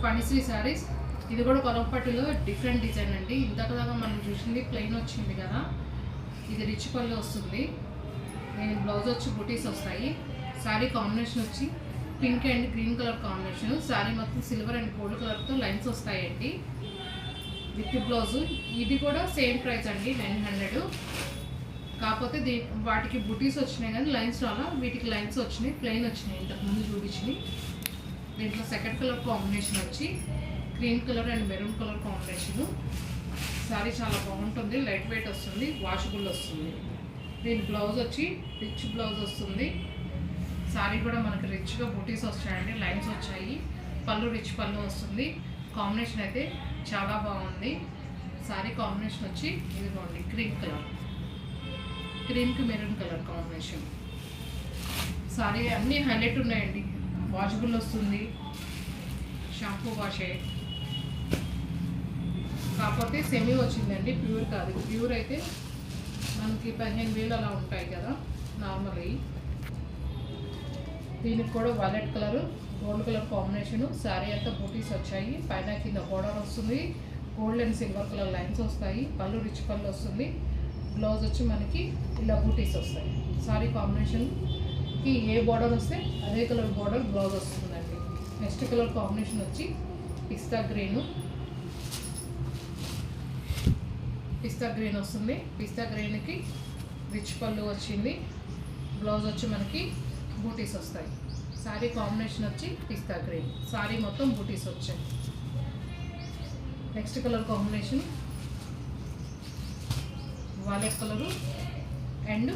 ఫణిశ్రీ శారీస్. ఇది కూడా కొలవపట్టులో different design అండి. ఇంతక దాకా మనం చూసింది ప్లెయిన్ వచ్చింది కదా, ఇది రిచ్ పళ్ళు వస్తుంది. నేను బ్లౌజ్ వచ్చి బుటీస్ వస్తాయి. శారీ కాంబినేషన్ వచ్చి pink and green colour combination. Sari మొత్తం సిల్వర్ అండ్ గోల్డ్ కలర్తో లైన్స్ వస్తాయండి విత్ బ్లౌజు. ఇది కూడా సేమ్ ప్రైస్ అండి, 900. కాకపోతే వాటికి బుటీస్ వచ్చినాయి కానీ లైన్స్ రాలా, వీటికి లైన్స్ వచ్చినాయి, ప్లెయిన్ వచ్చినాయి ఇంతకుముందు చూపించినాయి. దీంట్లో సెకండ్ కలర్ కాంబినేషన్ వచ్చి green colour and maroon colour combination. Sari చాలా బాగుంటుంది, లైట్ వెయిట్ వస్తుంది, వాషబుల్ వస్తుంది. దీని బ్లౌజ్ వచ్చి రిచ్ బ్లౌజ్ వస్తుంది. శారీ కూడా మనకి రిచ్గా బుటీస్ వచ్చాయండి, లైన్స్ వచ్చాయి. పళ్ళు రిచ్ పళ్ళు వస్తుంది. కాంబినేషన్ అయితే చాలా బాగుంది. శారీ కాంబినేషన్ వచ్చి ఇదిగోండి క్రీమ్ కలర్, క్రీమ్కి మెరూన్ కలర్ కాంబినేషన్. శారీ అన్నీ హైలైట్ ఉన్నాయండి, వాషబుల్ వస్తుంది, షాంపూ వాషే. కాకపోతే సెమీ వచ్చిందండి, ప్యూర్ కాదు. ప్యూర్ అయితే మనకి 15,000 అలా ఉంటాయి కదా నార్మల్. దీనికి కూడా violet colour gold colour combination. Sari అంతా బూటీస్ వచ్చాయి, పైన కింద బోర్డర్ వస్తుంది, gold and silver colour lines వస్తాయి. పళ్ళు రిచ్ పళ్ళు వస్తుంది. బ్లౌజ్ వచ్చి మనకి ఇలా బూటీస్ వస్తాయి. శారీ కాంబినేషన్కి ఏ బార్డర్ వస్తే అదే కలర్ బార్డర్ బ్లౌజ్ వస్తుందండి. నెక్స్ట్ కలర్ కాంబినేషన్ వచ్చి పిస్తా గ్రీన్. పిస్తా గ్రీన్ వస్తుంది. పిస్తా గ్రీన్కి రిచ్ పళ్ళు వచ్చింది. బ్లౌజ్ వచ్చి మనకి బూటీస్ వస్తాయి. శారీ కాంబినేషన్ వచ్చి పిస్తా గ్రీన్. శారీ మొత్తం బూటీస్ వచ్చాయి. Next colour combination wallet colour and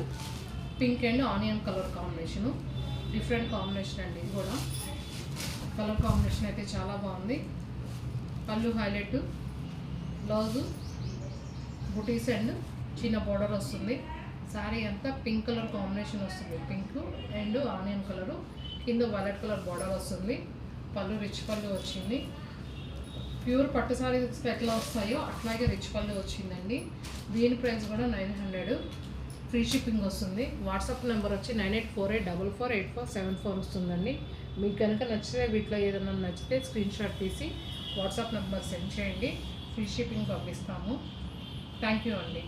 pink and onion colour combination. Different combination అండి ఇది కూడా. కలర్ కాంబినేషన్ అయితే చాలా బాగుంది. పళ్ళు హైలైట్, బ్లౌజు బుటీస్ అండ్ చిన్న బోర్డర్ వస్తుంది. శారీ అంతా పింక్ కలర్ కాంబినేషన్ వస్తుంది, పింక్ అండ్ ఆనియన్ కలరు. కింద వైలెట్ కలర్ బోర్డర్ వస్తుంది. పళ్ళు రిచ్ పళ్ళు వచ్చింది. ప్యూర్ పట్టు శారీస్ ఎట్లా వస్తాయో అట్లాగే రిచ్ పళ్ళు వచ్చిందండి. దీని ప్రైస్ కూడా 900. ఫ్రీ షిప్పింగ్ వస్తుంది. వాట్సాప్ నెంబర్ వచ్చి 9848448474 వస్తుందండి. మీకు కనుక నచ్చితే వీటిలో ఏదైనా నచ్చితే స్క్రీన్ షాట్ తీసి వాట్సాప్ నెంబర్ సెండ్ చేయండి. ఫ్రీ షిప్పింగ్ పంపిస్తాము. థ్యాంక్ యూ అండి.